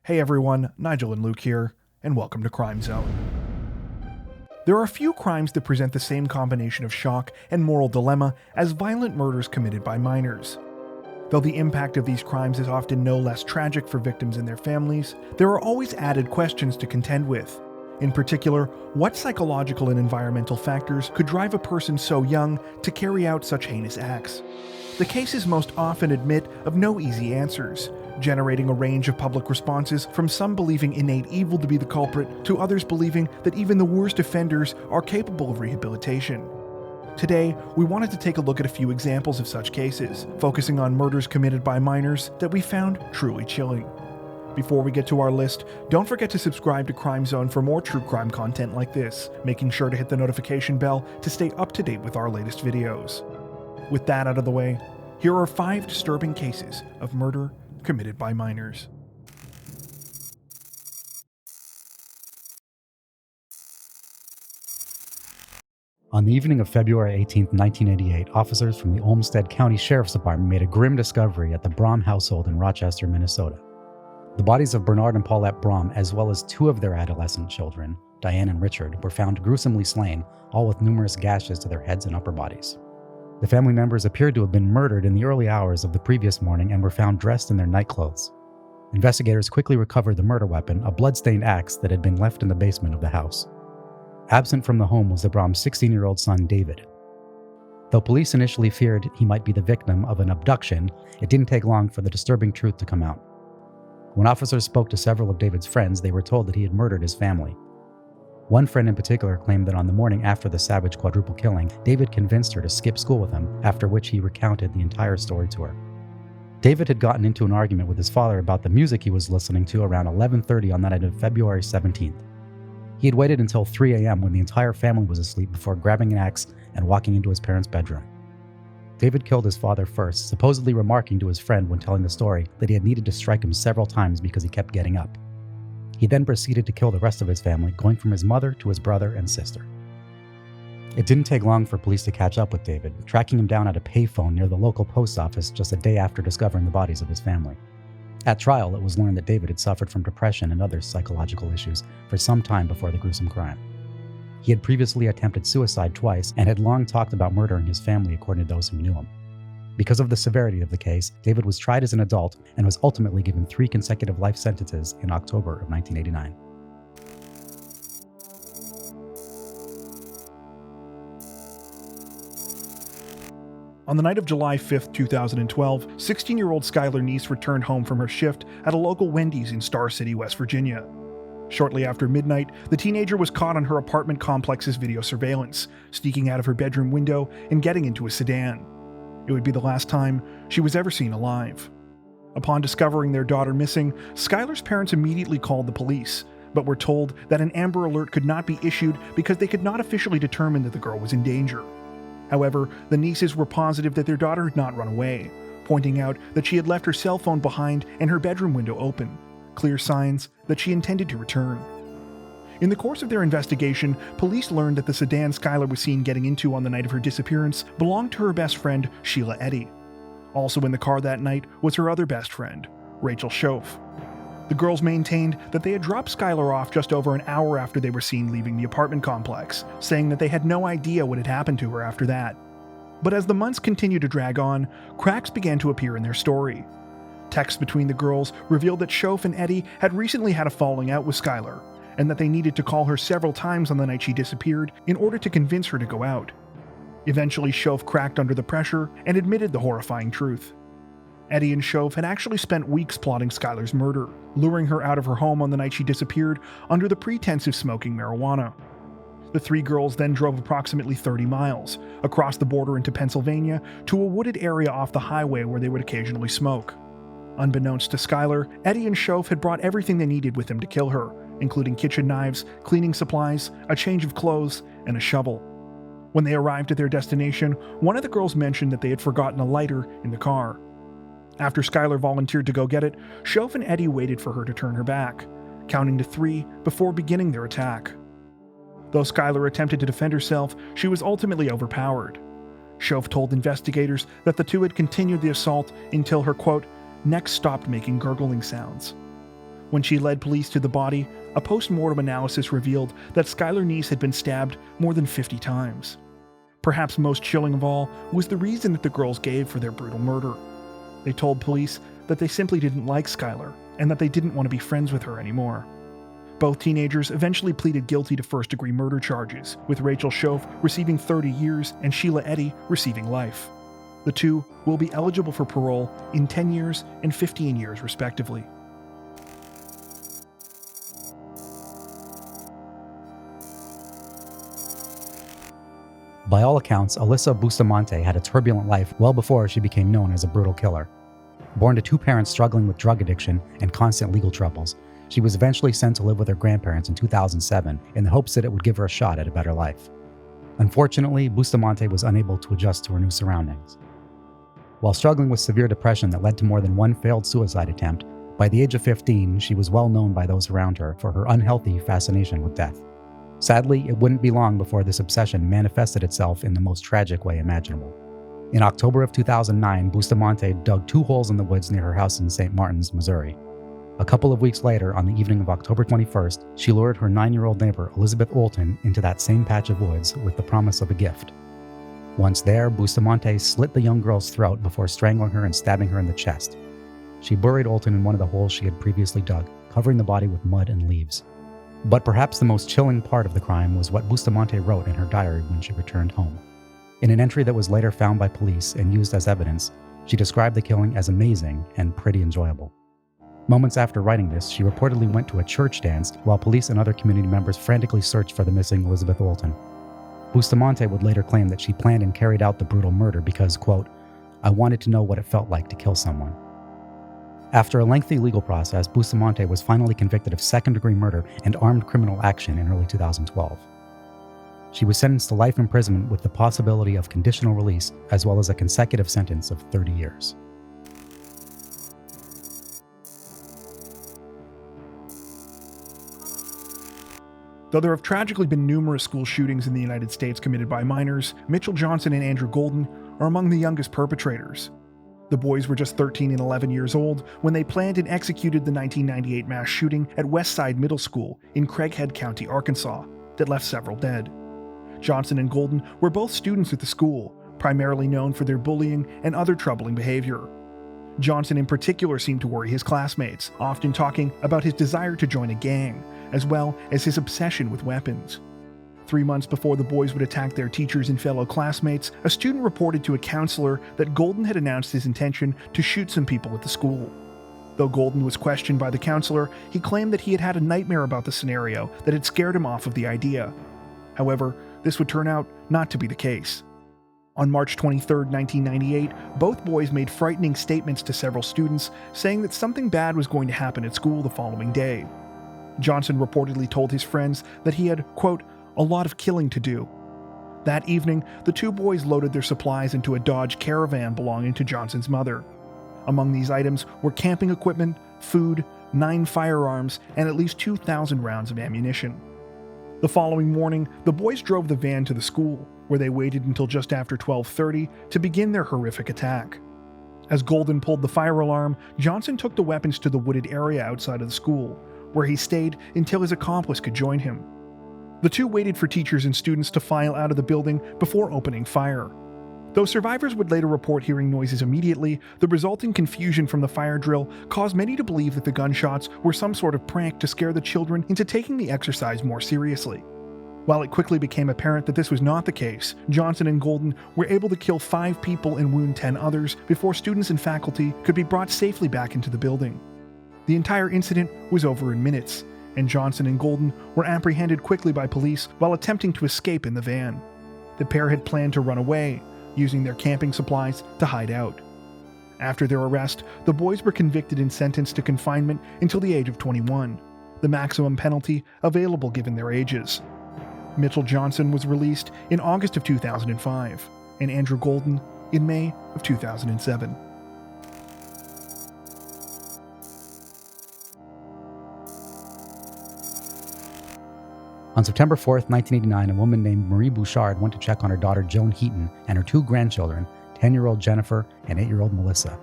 Hey everyone, Nigel and Luke here, and welcome to Crime Zone. There are few crimes that present the same combination of shock and moral dilemma as violent murders committed by minors. Though the impact of these crimes is often no less tragic for victims and their families, there are always added questions to contend with. In particular, what psychological and environmental factors could drive a person so young to carry out such heinous acts? The cases most often admit of no easy answers, generating a range of public responses from some believing innate evil to be the culprit to others believing that even the worst offenders are capable of rehabilitation. Today, we wanted to take a look at a few examples of such cases, focusing on murders committed by minors that we found truly chilling. Before we get to our list, don't forget to subscribe to Crime Zone for more true crime content like this, making sure to hit the notification bell to stay up to date with our latest videos. With that out of the way, here are 5 disturbing cases of murder committed by minors. On the evening of February 18, 1988, officers from the Olmsted County Sheriff's Department made a grim discovery at the Braum household in Rochester, Minnesota. The bodies of Bernard and Paulette Braum, as well as 2 of their adolescent children, Diane and Richard, were found gruesomely slain, all with numerous gashes to their heads and upper bodies. The family members appeared to have been murdered in the early hours of the previous morning and were found dressed in their nightclothes. Investigators quickly recovered the murder weapon, a blood-stained axe that had been left in the basement of the house. Absent from the home was the Braum's 16-year-old son, David. Though police initially feared he might be the victim of an abduction, it didn't take long for the disturbing truth to come out. When officers spoke to several of David's friends, they were told that he had murdered his family. One friend in particular claimed that on the morning after the savage quadruple killing, David convinced her to skip school with him, after which he recounted the entire story to her. David had gotten into an argument with his father about the music he was listening to around 11:30 on the night of February 17th. He had waited until 3 a.m. when the entire family was asleep before grabbing an axe and walking into his parents' bedroom. David killed his father first, supposedly remarking to his friend when telling the story that he had needed to strike him several times because he kept getting up. He then proceeded to kill the rest of his family, going from his mother to his brother and sister. It didn't take long for police to catch up with David, tracking him down at a payphone near the local post office just a day after discovering the bodies of his family. At trial, it was learned that David had suffered from depression and other psychological issues for some time before the gruesome crime. He had previously attempted suicide twice and had long talked about murdering his family, according to those who knew him. Because of the severity of the case, David was tried as an adult and was ultimately given 3 consecutive life sentences in October of 1989. On the night of July 5, 2012, 16-year-old Skylar Neese returned home from her shift at a local Wendy's in Star City, West Virginia. Shortly after midnight, the teenager was caught on her apartment complex's video surveillance, sneaking out of her bedroom window and getting into a sedan. It would be the last time she was ever seen alive. Upon discovering their daughter missing, Skylar's parents immediately called the police, but were told that an Amber Alert could not be issued because they could not officially determine that the girl was in danger. However, the Neeses were positive that their daughter had not run away, pointing out that she had left her cell phone behind and her bedroom window open, clear signs that she intended to return. In the course of their investigation, police learned that the sedan Skylar was seen getting into on the night of her disappearance belonged to her best friend, Sheila Eddy. Also in the car that night was her other best friend, Rachel Schoaf. The girls maintained that they had dropped Skylar off just over an hour after they were seen leaving the apartment complex, saying that they had no idea what had happened to her after that. But as the months continued to drag on, cracks began to appear in their story. Texts between the girls revealed that Schoaf and Eddy had recently had a falling out with Skylar, and that they needed to call her several times on the night she disappeared in order to convince her to go out. Eventually, Schoaf cracked under the pressure and admitted the horrifying truth. Eddy and Schoaf had actually spent weeks plotting Skylar's murder, luring her out of her home on the night she disappeared under the pretense of smoking marijuana. The 3 girls then drove approximately 30 miles, across the border into Pennsylvania, to a wooded area off the highway where they would occasionally smoke. Unbeknownst to Skylar, Eddy and Schoaf had brought everything they needed with them to kill her, including kitchen knives, cleaning supplies, a change of clothes, and a shovel. When they arrived at their destination, one of the girls mentioned that they had forgotten a lighter in the car. After Skylar volunteered to go get it, Schoaf and Eddy waited for her to turn her back, counting to 3 before beginning their attack. Though Skylar attempted to defend herself, she was ultimately overpowered. Schoaf told investigators that the 2 had continued the assault until her, quote, neck stopped making gurgling sounds. When she led police to the body, a post-mortem analysis revealed that Skylar Neese had been stabbed more than 50 times. Perhaps most chilling of all was the reason that the girls gave for their brutal murder. They told police that they simply didn't like Skylar and that they didn't want to be friends with her anymore. Both teenagers eventually pleaded guilty to first-degree murder charges, with Rachel Shoaf receiving 30 years and Sheila Eddy receiving life. The two will be eligible for parole in 10 years and 15 years respectively. By all accounts, Alyssa Bustamante had a turbulent life well before she became known as a brutal killer. Born to two parents struggling with drug addiction and constant legal troubles, she was eventually sent to live with her grandparents in 2007 in the hopes that it would give her a shot at a better life. Unfortunately, Bustamante was unable to adjust to her new surroundings. While struggling with severe depression that led to more than one failed suicide attempt, by the age of 15, she was well known by those around her for her unhealthy fascination with death. Sadly, it wouldn't be long before this obsession manifested itself in the most tragic way imaginable. In October of 2009, Bustamante dug 2 holes in the woods near her house in St. Martins, Missouri. A couple of weeks later, on the evening of October 21st, she lured her 9-year-old neighbor, Elizabeth Olton, into that same patch of woods with the promise of a gift. Once there, Bustamante slit the young girl's throat before strangling her and stabbing her in the chest. She buried Olton in one of the holes she had previously dug, covering the body with mud and leaves. But perhaps the most chilling part of the crime was what Bustamante wrote in her diary when she returned home. In an entry that was later found by police and used as evidence, she described the killing as amazing and pretty enjoyable. Moments after writing this, she reportedly went to a church dance while police and other community members frantically searched for the missing Elizabeth Olton. Bustamante would later claim that she planned and carried out the brutal murder because, quote, "I wanted to know what it felt like to kill someone." After a lengthy legal process, Bustamante was finally convicted of second-degree murder and armed criminal action in early 2012. She was sentenced to life imprisonment with the possibility of conditional release, as well as a consecutive sentence of 30 years. Though there have tragically been numerous school shootings in the United States committed by minors, Mitchell Johnson and Andrew Golden are among the youngest perpetrators. The boys were just 13 and 11 years old when they planned and executed the 1998 mass shooting at Westside Middle School in Craighead County, Arkansas, that left several dead. Johnson and Golden were both students at the school, primarily known for their bullying and other troubling behavior. Johnson in particular seemed to worry his classmates, often talking about his desire to join a gang, as well as his obsession with weapons. 3 months before the boys would attack their teachers and fellow classmates, a student reported to a counselor that Golden had announced his intention to shoot some people at the school. Though Golden was questioned by the counselor, he claimed that he had had a nightmare about the scenario that had scared him off of the idea. However, this would turn out not to be the case. On March 23, 1998, both boys made frightening statements to several students, saying that something bad was going to happen at school the following day. Johnson reportedly told his friends that he had, quote, "a lot of killing to do." That evening, the two boys loaded their supplies into a Dodge Caravan belonging to Johnson's mother. Among these items were camping equipment, food, 9 firearms, and at least 2,000 rounds of ammunition. The following morning, the boys drove the van to the school, where they waited until just after 12:30 to begin their horrific attack. As Golden pulled the fire alarm, Johnson took the weapons to the wooded area outside of the school, where he stayed until his accomplice could join him. The two waited for teachers and students to file out of the building before opening fire. Though survivors would later report hearing noises immediately, the resulting confusion from the fire drill caused many to believe that the gunshots were some sort of prank to scare the children into taking the exercise more seriously. While it quickly became apparent that this was not the case, Johnson and Golden were able to kill 5 people and wound 10 others before students and faculty could be brought safely back into the building. The entire incident was over in minutes, and Johnson and Golden were apprehended quickly by police while attempting to escape in the van. The pair had planned to run away, using their camping supplies to hide out. After their arrest, the boys were convicted and sentenced to confinement until the age of 21, the maximum penalty available given their ages. Mitchell Johnson was released in August of 2005, and Andrew Golden in May of 2007. On September 4th, 1989, a woman named Marie Bouchard went to check on her daughter Joan Heaton and her 2 grandchildren, 10-year-old Jennifer and 8-year-old Melissa.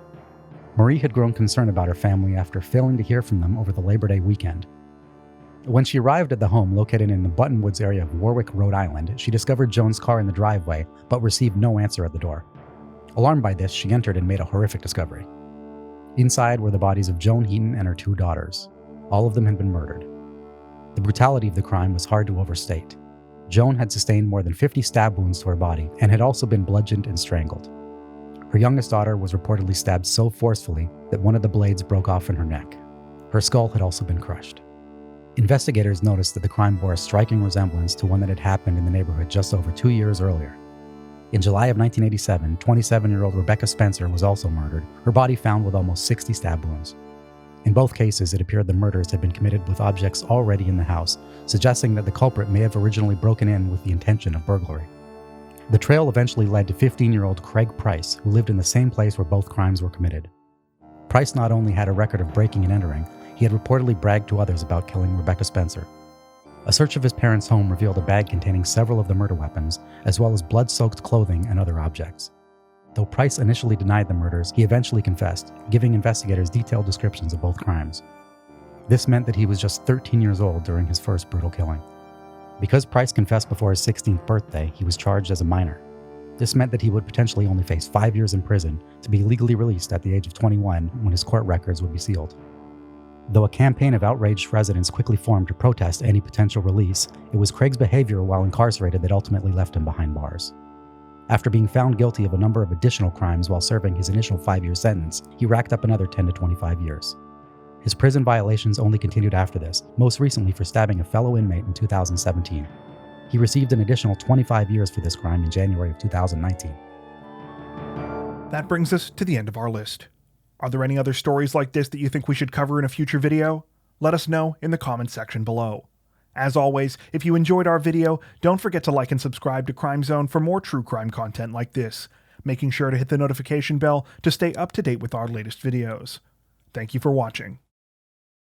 Marie had grown concerned about her family after failing to hear from them over the Labor Day weekend. When she arrived at the home located in the Buttonwoods area of Warwick, Rhode Island, she discovered Joan's car in the driveway, but received no answer at the door. Alarmed by this, she entered and made a horrific discovery. Inside were the bodies of Joan Heaton and her 2 daughters. All of them had been murdered. The brutality of the crime was hard to overstate. Joan had sustained more than 50 stab wounds to her body and had also been bludgeoned and strangled. Her youngest daughter was reportedly stabbed so forcefully that one of the blades broke off in her neck. Her skull had also been crushed. Investigators noticed that the crime bore a striking resemblance to one that had happened in the neighborhood just over 2 years earlier. In July of 1987, 27-year-old Rebecca Spencer was also murdered, her body found with almost 60 stab wounds. In both cases, it appeared the murders had been committed with objects already in the house, suggesting that the culprit may have originally broken in with the intention of burglary. The trail eventually led to 15-year-old Craig Price, who lived in the same place where both crimes were committed. Price not only had a record of breaking and entering, he had reportedly bragged to others about killing Rebecca Spencer. A search of his parents' home revealed a bag containing several of the murder weapons, as well as blood-soaked clothing and other objects. Though Price initially denied the murders, he eventually confessed, giving investigators detailed descriptions of both crimes. This meant that he was just 13 years old during his first brutal killing. Because Price confessed before his 16th birthday, he was charged as a minor. This meant that he would potentially only face 5 years in prison to be legally released at the age of 21 when his court records would be sealed. Though a campaign of outraged residents quickly formed to protest any potential release, it was Craig's behavior while incarcerated that ultimately left him behind bars. After being found guilty of a number of additional crimes while serving his initial 5-year sentence, he racked up another 10 to 25 years. His prison violations only continued after this, most recently for stabbing a fellow inmate in 2017. He received an additional 25 years for this crime in January of 2019. That brings us to the end of our list. Are there any other stories like this that you think we should cover in a future video? Let us know in the comments section below. As always, if you enjoyed our video, don't forget to like and subscribe to Crime Zone for more true crime content like this, making sure to hit the notification bell to stay up to date with our latest videos. Thank you for watching.